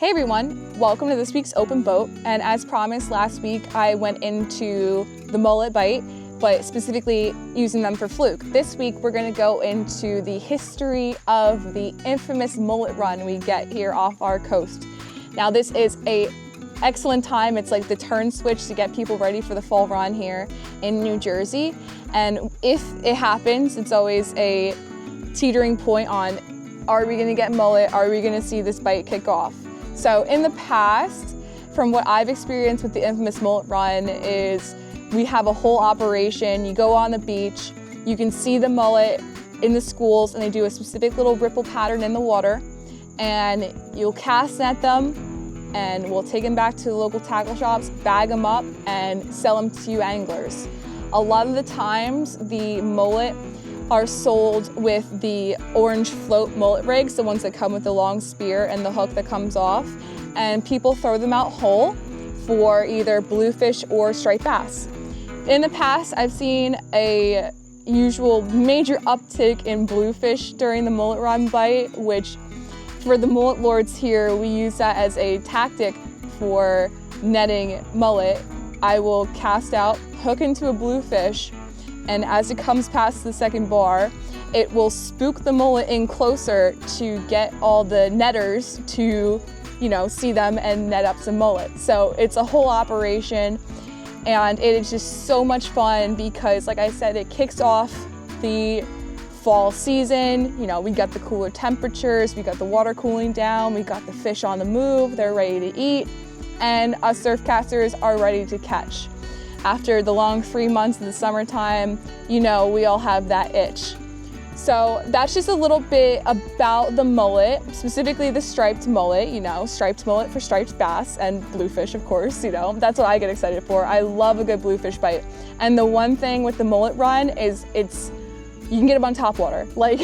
Hey everyone, welcome to this week's Open Boat. And as promised last week, I went into the mullet bite, but specifically using them for fluke. This week, we're gonna go into the history of the infamous mullet run we get here off our coast. Now this is a excellent time. It's like the turn switch to get people ready for the fall run here in New Jersey. And if it happens, it's always a teetering point on, are we gonna get mullet? Are we gonna see this bite kick off? So in the past, from what I've experienced with the infamous mullet run is we have a whole operation. You go on the beach, you can see the mullet in the schools and they do a specific little ripple pattern in the water and you'll cast net them and we'll take them back to the local tackle shops, bag them up and sell them to you anglers. A lot of the times the mullet are sold with the orange float mullet rigs, the ones that come with the long spear and the hook that comes off, and people throw them out whole for either bluefish or striped bass. In the past, I've seen a usual major uptick in bluefish during the mullet run bite, which for the mullet lords here, we use that as a tactic for netting mullet. I will cast out, hook into a bluefish, and as it comes past the second bar, it will spook the mullet in closer to get all the netters to, see them and net up some mullet. So it's a whole operation and it is just so much fun because, like I said, it kicks off the fall season. We got the cooler temperatures, we got the water cooling down, we got the fish on the move, they're ready to eat, and us surf casters are ready to catch. After the long 3 months of the summertime, we all have that itch. So that's just a little bit about the mullet, specifically the striped mullet, striped mullet for striped bass and bluefish, of course, that's what I get excited for. I love a good bluefish bite. And the one thing with the mullet run is you can get them on top water. Like,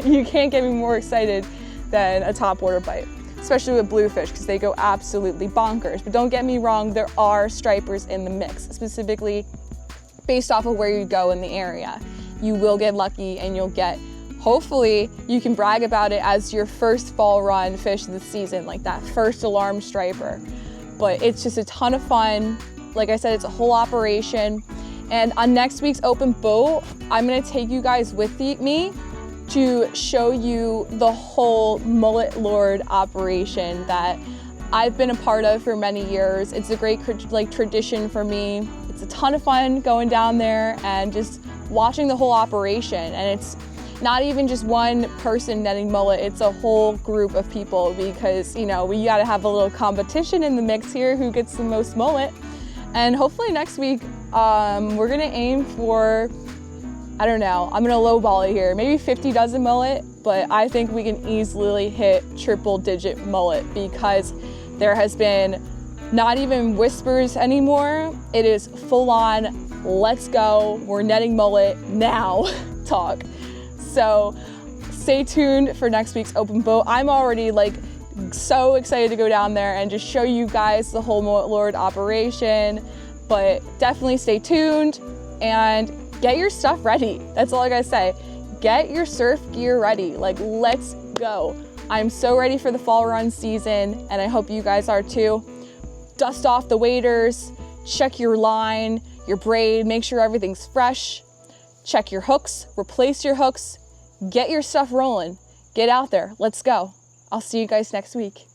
you can't get me more excited than a top water bite, especially with bluefish because they go absolutely bonkers. But don't get me wrong, there are stripers in the mix, specifically based off of where you go in the area. You will get lucky and you'll get, hopefully you can brag about it as your first fall run fish of the season, like that first alarm striper. But it's just a ton of fun. Like I said, it's a whole operation. And on next week's Open Boat, I'm gonna take you guys with me to show you the whole mullet lord operation that I've been a part of for many years. It's a great tradition for me. It's a ton of fun going down there and just watching the whole operation. And it's not even just one person netting mullet, it's a whole group of people because, we gotta have a little competition in the mix here, who gets the most mullet. And hopefully next week, we're gonna aim for, I don't know, I'm gonna lowball it here, maybe 50 dozen mullet, but I think we can easily hit triple digit mullet because there has been not even whispers anymore. It is full on, let's go, we're netting mullet now talk. So stay tuned for next week's Open Boat. I'm already so excited to go down there and just show you guys the whole mullet lord operation, but definitely stay tuned and get your stuff ready. That's all I gotta say. Get your surf gear ready. Let's go. I'm so ready for the fall run season and I hope you guys are too. Dust off the waders, check your line, your braid, make sure everything's fresh. Check your hooks, replace your hooks, get your stuff rolling. Get out there, let's go. I'll see you guys next week.